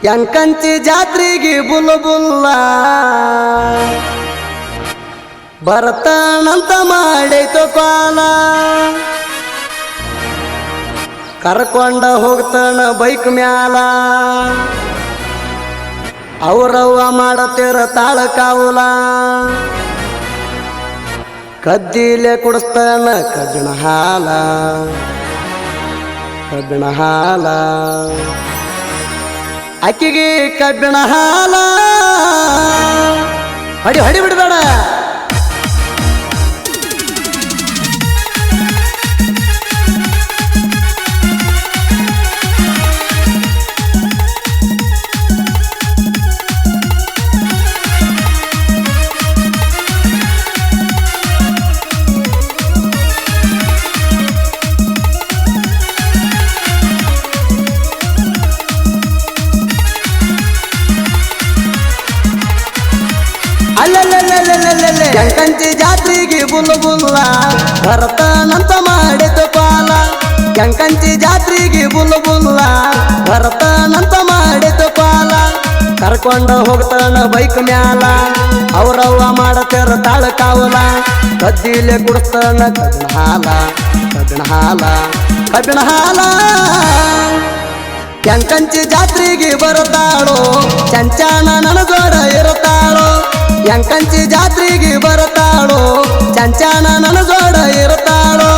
ಯಂಕಂಚಿ ಜಾತ್ರೆಗೆ ಬುಲ್ಬುಲ್ಲ ಬರ್ತಾನಂತ ಮಾಡೈತು ಕಾಲ ಕರ್ಕೊಂಡ ಹೋಗ್ತಾನ ಬೈಕ್ ಮ್ಯಾಲ ಅವ್ರವ್ವ ಮಾಡತಿರ ತಾಳ ಕಾವುಲ ಕದ್ದಿಲೆ ಕುಡಿಸ್ತಾನ ಕಬ್ಬಿಣ ಹಾಲ ಕಬ್ಬಿಣ ಹಾಲ ಅಕ್ಕಿಗೆ ಕಬ್ಬಿಣ ಹಾಲ ಹೊಡಿ ಹೊಡಿ ಬಿಡಬೇಡ ಯಂಕಂಚಿ ಜಾತ್ರೆಗೆ ಬುಲ್ಬುಲ್ಲ ಭರತನಂತ ಮಾಡಿತು ಪಾಲ ಯಂಕಂಚಿ ಜಾತ್ರೆಗೆ ಬುಲ್ಬುಲ್ಲ ಭರತನಂತ ಮಾಡಿತು ಪಾಲ ಕರ್ಕೊಂಡ ಹೋಗ್ತಾನ ಬೈಕ್ ಮ್ಯಾಲ ಅವ್ರವ್ವ ಮಾಡತಿರ ತಾಳ ಕಾವಲ ಕದ್ದಿಲೆ ಕುಡಿಸ್ತಾನ ಕಬ್ಬಿಣ ಹಾಲ ಕಬ್ಬಿಣ ಹಾಲ ಕಬ್ಬಿಣ ಹಾಲ ಯಂಕಂಚಿ ಜಾತ್ರೆಗೆ ಬರುತ್ತಾಳೋ ಚಂಚಾಣ ನನಗೋಡ ಇರುತ್ತಾಳೋ ಯಂಕಂಚಿ ಜಾತ್ರೆಗೆ ಬರುತ್ತಾಳೋ ಚಂಚಾಣ ನನಗೋಡ ಇರುತ್ತಾಳೋ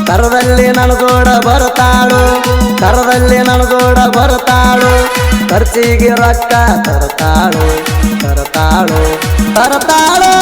ಕರದಲ್ಲಿ ನನಗೋಡ ಬರುತ್ತಾಳು ಕರದಲ್ಲಿ ನನಗೋಡ ಬರುತ್ತಾಳು ಖರ್ಚಿಗೆ ರೊಕ್ಕ ತರುತ್ತಾಳು ತರುತ್ತಾಳು ತರುತ್ತಾಳು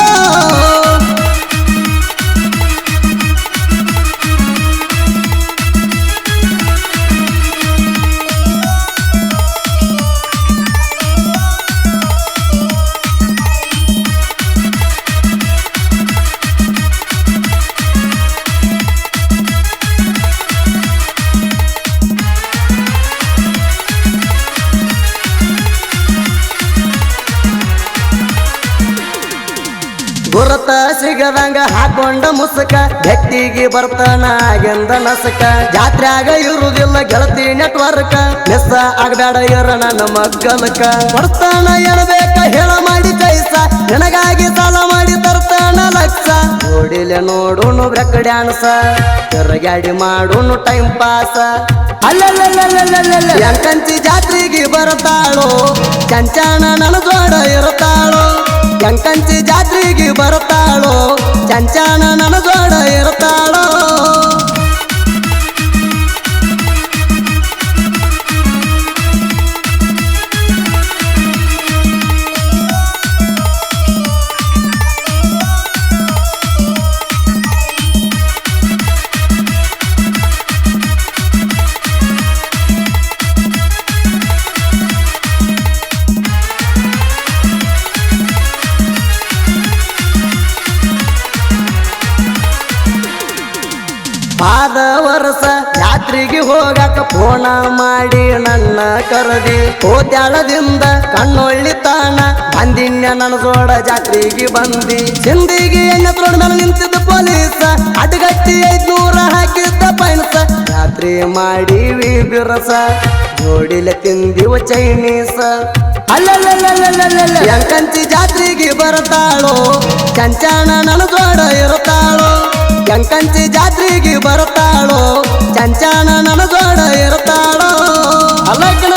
ಗುರುತ ಸಿಗದಂಗ ಹಾಕೊಂಡ ಮುಸುಕ ವ್ಯಕ್ತಿಗೆ ಬರ್ತಾನ ಆಗಿಂದ ನಸಕ ಜಾತ್ರ್ಯಾಗ ಇರುವುದಿಲ್ಲ ಗೆಳತಿ ನೆಟ್ವರ್ಕ್ ಮಿಸ್ ಆಗಬೇಡ ಇರ ನನ್ನ ಮಗ್ಗಲಕ ಕೊಡ್ತಾನ ಎಳಬೇಕ ಹೇಳ ಮಾಡಿ ಕೈಸ ನಿನಗಾಗಿ ಸಾಲ ಮಾಡಿ ತರ್ತಾನ ಲಕ್ಷ ನೋಡಿಲೆ ನೋಡುನು ಬ್ರೆಕ್ ಡ್ಯಾನ್ಸ ತಿರುಗಾಡಿ ಮಾಡುನು ಟೈಮ್ ಪಾಸ ಅಲ್ಲಲ್ಲ ಯಂಕಂಚಿ ಜಾತ್ರೆಗೆ ಬರ್ತಾಳೋ ಚಂಚಾಣ ನನಗೋಡ ಇರುತ್ತಾಳೋ ಯಂಕಂಚಿ ಜಾತ್ರೆಗೆ ಬರುತ್ತಾಳೋ ಚಂಚಾಣ ನನಗೋಡ ಇರುತ್ತಾಳೋ ಪಾದ ವರ್ಷ ಜಾತ್ರೆಗೆ ಹೋಗಾಕ ಫೋನ ಮಾಡಿ ನನ್ನ ಕರದಿ ಕೋತ್ಯಾಳದಿಂದ ಕಣ್ಣೊಳ್ಳಿತಾನ ಬಂದಿನ್ಯ ನನ್ನ ಜೋಡ ಜಾತ್ರೆಗೆ ಬಂದಿ ಸಿಂದಿಗೆ ಎಣ್ಣೆ ರೋಡ್ ಮೇಲೆ ನಿಂತಿದ್ದ ಪೊಲೀಸ ಅಡ್ಗಟ್ಟಿ 500 ಹಾಕಿದ್ದ ಪೈನ್ಸ ಜಾತ್ರೆ ಮಾಡಿವಿ ಬಿರಸ ಜೋಡಿಲೆ ತಿಂದಿವ ಚೈನೀಸ ಅಲ್ಲಲ್ಲ ಯಂಕಂಚಿ ಜಾತ್ರೆಗೆ ಬರ್ತಾಳೋ ಚಂಚಾಣ ನನ್ನ ಜೋಡ ಇರುತ್ತಾಳೋ ಯಂಕಂಚಿ ಜಾತ್ರೆಗೆ ಬರ್ತಾಳೋ ಚಂಚಾಣ ನನಗೋಡ ಇರುತ್ತಾಳೋ ಅಲ್ಲಕ್ಕನ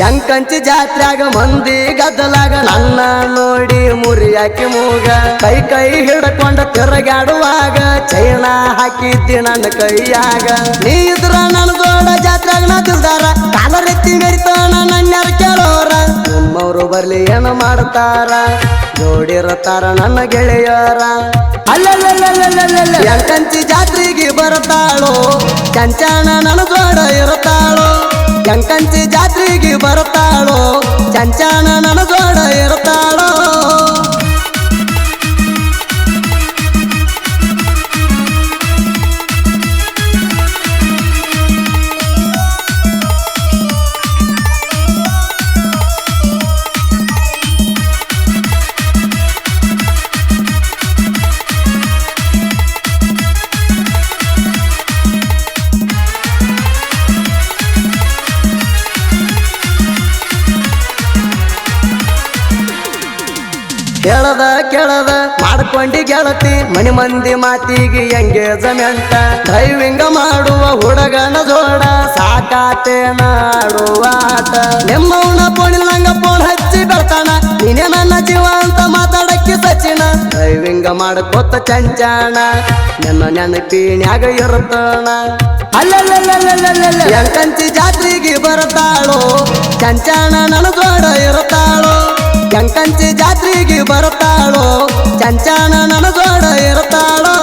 ಯಂಕಂಚಿ ಜಾತ್ರ್ಯಾಗ ಮಂದಿ ಗದ್ದಲಾಗ ನನ್ನ ನೋಡಿ ಮುರಿಯಾಕಿ ಮೂಗ ಕೈ ಕೈ ಹಿಡ್ಕೊಂಡ ತಿರುಗಾಡುವಾಗ ಚೈನ ಹಾಕಿದ್ದಿ ನನ್ನ ಕೈಯಾಗ ನೀ ಇದ್ರ ನನ್ನ ಜೋಡ ಜಾತ್ರ್ಯಾಗ ನಾ ತಿಳ್ದಾರ ಕಾಲರೆತ್ತಿ ಮೆರಿತಾನ ನನ್ಯಾರ ಕೇಳೋರ ನಿಮ್ಮವ್ರು ಬರ್ಲಿ ಏನು ಮಾಡ್ತಾರ ಜೋಡಿರತಾರ ನನ್ನ ಗೆಳೆಯರ ಅಲ್ಲಲ್ಲ ಯಂಕಂಚಿ ಜಾತ್ರೆಗೆ ಬರ್ತಾಳೋ ಚಂಚಾಣ ನನ್ನ ಜೋಡ ಇರುತ್ತಾಳೋ ಎಂಕಂಚಿ ಜಾತ್ರೆಗೆ ಬರ್ತಾಳೋ ಚಂಚಾಣ ನನ್ನ ಜೋಡ ಇರ್ತಾಳೋ ಕೇಳದ ಕೇಳದ ಮಾಡ್ಕೊಂಡಿ ಗೆಳತಿ ಮನಿ ಮಂದಿ ಮಾತಿಗೆ ಎಂಗೇಜ್ಮೆಂಟ್ ಡ್ರೈವಿಂಗ್ ಮಾಡುವ ಹುಡುಗನ ಜೋಡ ಸಾಕಾತೇನ ಆಡುವ ಆಟ ನಿಮ್ಮವನ ಫೋನಿಲ್ಲಂಗ ಫೋನ್ ಹಚ್ಚಿ ಬರ್ತಾನ ನೀನೇ ನನ್ನ ಜೀವ ಅಂತ ಮಾತಾಡಕ್ಕೆ ಸಚಿನ ಡ್ರೈವಿಂಗ್ ಮಾಡ್ಕೊತ ಚಂಚಾಣ ನನ್ನ ನೆನಪಿನ್ಯಾಗ ಇರ್ತಾನ ಅಲ್ಲಲ್ಲ ಎಂಕಂಚಿ ಜಾತ್ರೆಗೆ ಬರ್ತಾಳೋ ಚಂಚಾಣ ನನ್ನ ಜೋಡ ಇರ್ತಾಳೋ ಎಂಕಂಚಿ ಜಾತ್ರೆಗೆ ಬರ್ತಾಳೋ ಚಂಚಾಣ ನನ್ನ ಜೋಡ ಇರ್ತಾಳೋ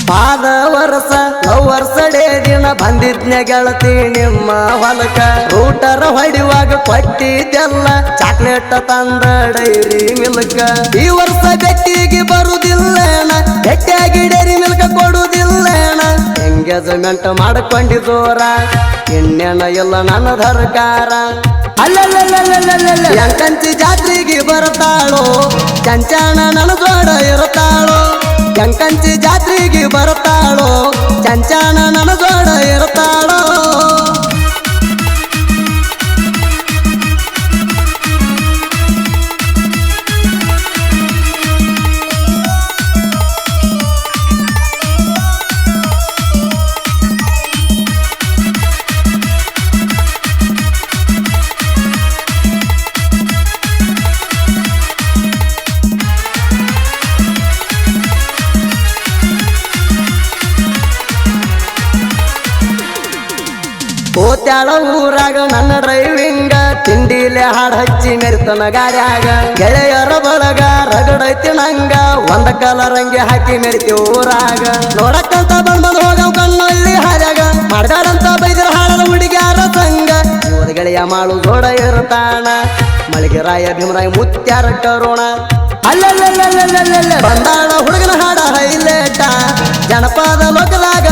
ಪಾದ ವರ್ಷ ವರ್ಷ ದಿನ ಬಂದಿದ್ನ ಗೆಳತಿ ನಿಮ್ಮ ಹೊಲಕ ರೂಟರ್ ಹೊಡಿವಾಗ ಕೊಟ್ಟಿದ್ದೆಲ್ಲ ಚಾಕ್ಲೇಟ್ ತಂದ ಡೈರಿ ಮಿಲ್ಕ ಈ ವರ್ಷ ಬೆಟ್ಟಿಗೆ ಬರುದಿಲ್ಲೇಣ ಬೆಟ್ಟಿಯಾಗಿ ಡೈರಿ ಮಿಲ್ಕ ಕೊಡುದಿಲ್ಲೇಣ ಎಂಗೇಜ್ಮೆಂಟ್ ಮಾಡ್ಕೊಂಡಿದ್ದೋರ ಇನ್ನೇನ ಇಲ್ಲ ನನ್ನ ದರ್ಕಾರ ಅಲ್ಲಲ್ಲ ಎಂಕಂಚಿ ಜಾತ್ರೆಗೆ ಬರ್ತಾಳೋ ಚಂಚಾಣ ನನ್ನ ಜೋಡ ಇರ್ತಾಳೋ ಎಂಕಂಚಿ ಜಾತ್ರೆಗೆ ಬರ್ತಾಳೋ ಚಂಚಾಣ ನನ್ನ ಜೋಡ ಇರ್ತಾಳೋ ಹೋತ್ಯಾಳ ಊರಾಗ ನನ್ನ ಡ್ರೈವಿಂಗ ತಿಂಡಿಲೆ ಹಾಡು ಹಚ್ಚಿ ಮೆರಿತನ ಗಾಡ್ಯಾಗ ಗೆಳೆಯರ ಬಳಗ ರಗಡೈತಿ ನಂಗ ಒಂದ ಕಲರಂಗಿ ಹಾಕಿ ಮೆರಿತಿ ಊರಾಗ ನೋಡಕ್ಕಂತ ಬಂದ್ ಹೋಗ ಕಣ್ಣಲ್ಲಿ ಹಾರ್ಯಾಗ ಮಾಡ್ದಾಡಂತ ಬೈದ್ರ ಹಾಡದ ಹುಡುಗ್ಯಾರ ಸಂಗ ಇವದ ಗೆಳೆಯ ಮಾಡು ಜೋಡ ಇರ್ತಾಣ ಮಳಿಗೆ ರಾಯ ಭೀಮರಾಯ ಮುತ್ಯಾರ ಕರೋಣ ಅಲ್ಲಲ್ಲ ಬಂದಾಳ ಹುಡುಗನ ಹಾಡ ಹೈಲೇಟ ಜನಪದ ಲೋಕದಾಗ